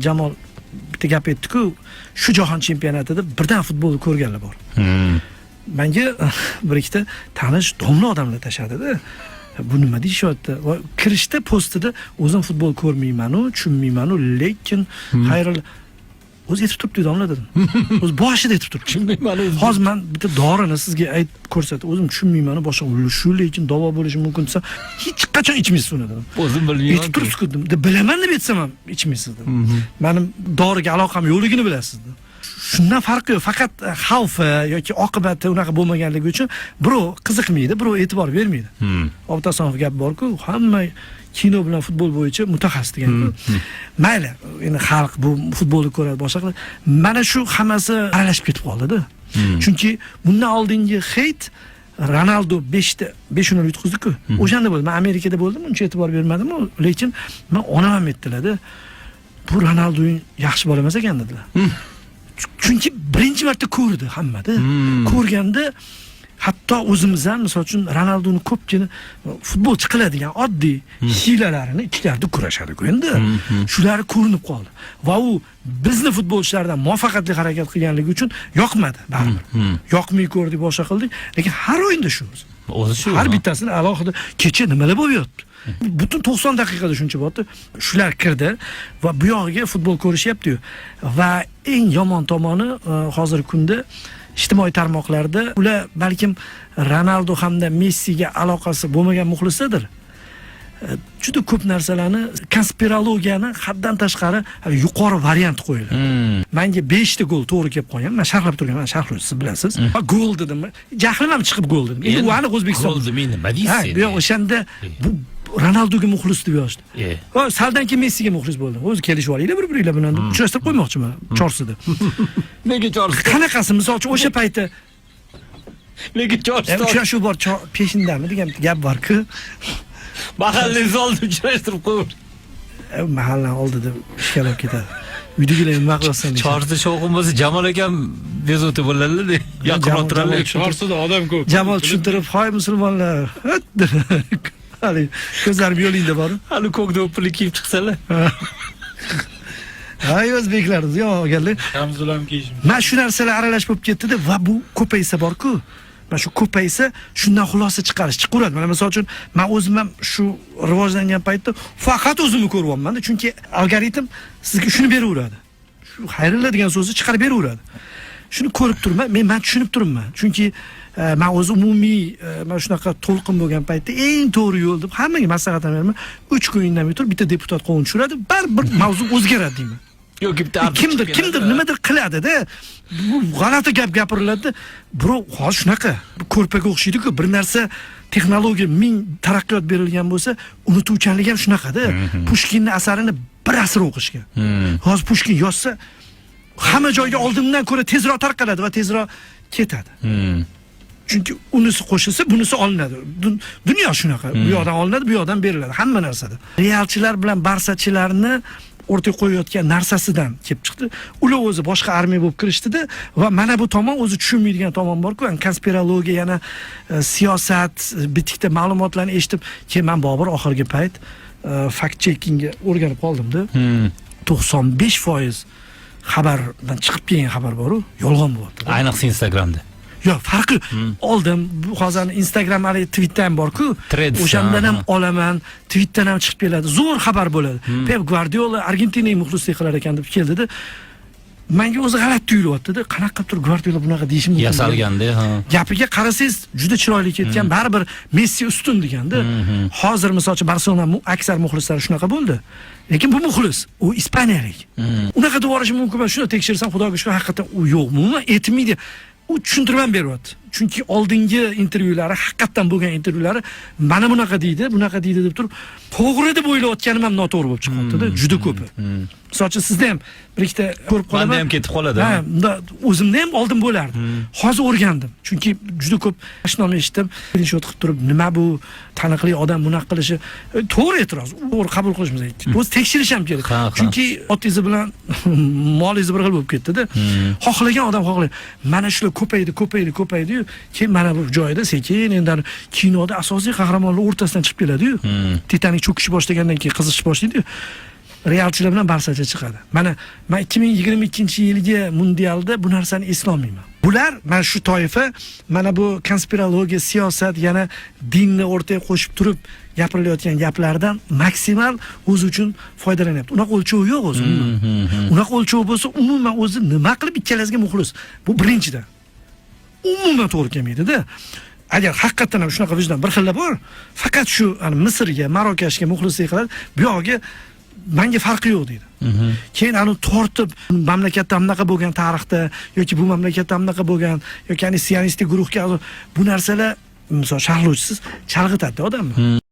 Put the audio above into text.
Jamol bitta gap aytdi-ku, shu jahon chempionatida birdan futbolni ko'rganlar bor. Menga bir ikkita tanish domla odamlar tashladida. Bu nima deyishyapti? Va kirishda postida o'zim futbol ko'rmayman-u, tushunmayman-u, lekin xayril o'zi aytib turibdi domla dedim. O'zi boshida aytib turibdi. Tushunmayman o'zi. Hozir men bitta dorini sizga aytib ko'rsatib, o'zim tushunmayman-u, boshqa shu lekin davo bo'lishi mumkin desa, hech qachon ichmaysiz uni dedim. O'zim bilmayman. Aytib turibsiz dedim. Bilaman deb aytsam ham ichmaysiz dedim. Mening doriga aloqam yo'qligini bilasiz dedim. Shundan farqi yo'q, faqat xavfi yoki oqibati unaqa bo'lmaganligi uchun birov qiziqmaydi, birov e'tibor bermaydi. Obtasonov gap bor-ku, hamma kino bilan futbol bo'yicha mutaxassis degan-ku. Mayli, endi xalq bu futbolni ko'radi, boshqa qiladi. Mana shu hammasi aralashib ketib qoldi-da. Chunki bundan oldingi heyt Ronaldo 5-0 yutqizdi-ku. O'shanda bo'ldi. Men Amerikada bo'ldim, uncha e'tibor bermadim, lekin men onam ham aytdilar-da. Bu Ronaldo yaxshi bola emas ekan dedilar. Chunki birinchi marta ko'rdi hammada. Ko'rganda hatto o'zimiz ham misol uchun Ronaldoni ko'pgina futbolchi qiladigan oddiy hiylalarini ichkarida kurashadi-ku endi. Shulari ko'rinib qoldi. Va u bizni futbolchilardan muvaffaqiyatli harakat qilganligi uchun yoqmadi baribir. Yoqmay ko'rdik, boshqa qildik, lekin har o'yinda shu. O'zi shu. Har bittasini alohida kecha nimalar bo'lyapti? Butun 90 daqiqada shuncha bo'ldi. Shular kirdi va bu yog'iga futbol ko'rishyapti-yu. Va eng yomon tomoni hozirgi kunda ijtimoiy tarmoqlarda ular balkim Ronaldo hamda Messiga aloqasi bo'lmagan muxlislardir. Juda ko'p narsalarni, konspirologiyani haddan tashqari yuqori variant qo'yiladi. Menga 5 ta gol to'g'ri kelib qolgan. Men sharhlab turganman, sharhlovchi siz bilasiz. Va gol dedim. Jahlim ham chiqib gol dedim. Endi u aniq O'zbekiston. Gol dedim, nima deysiz? Ha, o'shanda bu Ronaldoga muxlis deb yozdi. Va saldan keyin Messiga muxlis bo'ldim. O'zi kelishib olinglar bir-biringlar bilan deb uchrashtirib qo'ymoqchiman Chorsida. Nega Chorsida? Qanaqasi, misol uchun o'sha payti nega Chorsida? Uchrashuv bor, peshindami degan gap bor-ku. Mahallangiz oldida uchrashtirib qo'yib. Mahallan oldida ishga olib ketadi. Uydagilar nima qilasan deydi. Chorsida shovqin bo'lsa Jamol akam bezovta bo'ladilar-da. Yaqinroq turadilar. Chorsida odam ko'p. Jamol tushuntirib, "Hoy musulmonlar." Hali ko'zlarim yo'lingda bor. Hali ko'k do'ppili kiyib chiqsalar. Hay o'zbeklar, yo'g'ganlar. Kamzulam kiyishim. Men shu narsalar aralash bo'lib ketdi-da va bu ko'paysa bor-ku. Mana shu ko'paysa shundan xulosa chiqaveradi. Mana misol uchun men o'zim ham shu rivojlangan paytda faqat o'zimni ko'ryapman-da, chunki algoritm sizga shuni beraveradi. Shu xayrilla degan so'zni chiqarib beraveradi. Shuni ko'rib turman, men tushunib turibman. Chunki men o'z umumiy mana shunaqa to'lqin bo'lgan paytda eng to'g'ri yo'l deb hammaga maslahat beraman. 3 kun indamay turib bitta deputat qonun tushiradi, baribir mavzu o'zgaradi deyman. Yo'q, bitta kimdir nimadir qiladi-da. Bu g'alati gap gapiriladi. Birov hozir shunaqa ko'rpaga o'xshaydi-ku, bir narsa texnologiya ming taraqqiyot berilgan bo'lsa, unutuvchanlik ham shunaqa-da. Pushkinning asarini bir asr o'qishgan. Hozir Pushkin yozsa, hamma joyga oldindan ko'ra tezroq tarqaladi va tezroq ketadi. Chunki unisi qo'shilsa, bunisi olinadi. Dunyo shunaqa. Bu yoqdan olinadi, bu yoqdan beriladi, hamma narsada. Realchilar bilan barsachilarni o'rtaga qo'yayotgan narsasidan kelib chiqdi. Ular o'zi boshqa armiya bo'lib kirishdi-da va mana bu tomon o'zi tushunmaydigan tomon bor-ku, konspirologiya, yana siyosat, bitikda ma'lumotlarni eshitib, keyin men Bobur oxirgi payt fact checkingga o'rganib qoldim-da. 95% xabardan chiqib kelgan xabar bor-ku, yolg'on bo'lyapti. Ayniqsa Instagramda. Yo'q, farqi oldim. Hozir Instagram ali Twitterdan bor-ku, o'shandan ham olaman, Twitterdan ham chiqib keladi. Zo'r xabar bo'ladi. Pep Guardiola Argentinaga muxlislik qilar ekan deb keldi-da. Menga o'zi g'alati tuyulyapti-da. Qanaqa qilib turib Guardiola bunaqa deyishi mumkin? Yasalganda, ha. Gapiga qarasangiz juda chiroyli ketgan, baribir Messi ustun deganda. Hozir masalan Barselona aksar muxlislari shunaqa bo'ldi. Lekin bu muxlis, u ispaniyalik. Unaqa deb yuborishi mumkin emas. Shuni tekshirsam, xudoga shukr, haqiqatan u yo'q. Umuman aytmaydi. U tushuntirib beryapti. Chunki oldingi intervyulari, haqiqatan bo'lgan intervyulari mana bunaqa deydi deb turib, to'g'ri deb o'ylayotganim ham noto'g'ri bo'lib chiqyapti-da, juda ko'pi. Masalan, sizda ham bir ikkita ko'rib qolaman. Menda ham ketib qoladi. Ha, o'zimda ham oldin bo'lardi. Hozir o'rgandim. Chunki juda ko'p ashnomni eshitdim. Birinchi o'tib turib, nima bu taniqli odam bunaqa qilishi to'g'ri e'tiroz. To'g'ri qabul qilishimiz kerak. O'zi tekshirish ham kerak. Chunki otingiz bilan molingiz bir xil bo'lib ketdi-da. Xohlagan odam xohlaydi. Mana shular ko'paydi-yu, keyin mana bu joyda sekin endi kinoda asosiy qahramonlar o'rtasidan chiqib keladi-yu. Titanik cho'kishi boshlagandan keyin qiziqish boshlaydi-yu. Realchilar bilan Barsacha chiqadi. Mana men 2022-yilgi mundialda bu narsani eslolmayman. Bular mana shu toifa mana bu konspirologiya, siyosat, yana dinni o'rtaga qo'shib turib gapirilayotgan gaplardan maksimal o'zi uchun foydalanyapti. Unaqa o'lchovi yo'q o'zi. Unaqa o'lchovi bo'lsa, umuman o'zi nima qilib ikkalasiga muxlis. Bu birinchidan. Umuman to'g'ri kelmaydi-da. Agar haqiqatan ham shunaqa vijdon bir xilla bor, faqat shu Misrga, Marokashga muxlislik qiladi, bu yo'g'iga menga farqi yo'q deydi. Keyin uni tortib mamlakatda hamnaqa bo'lgan tarixda yoki bu mamlakatda hamnaqa bo'lgan yoki sionistik guruhga bu narsalar misol sharhlovchisiz chalg'itadi odamni.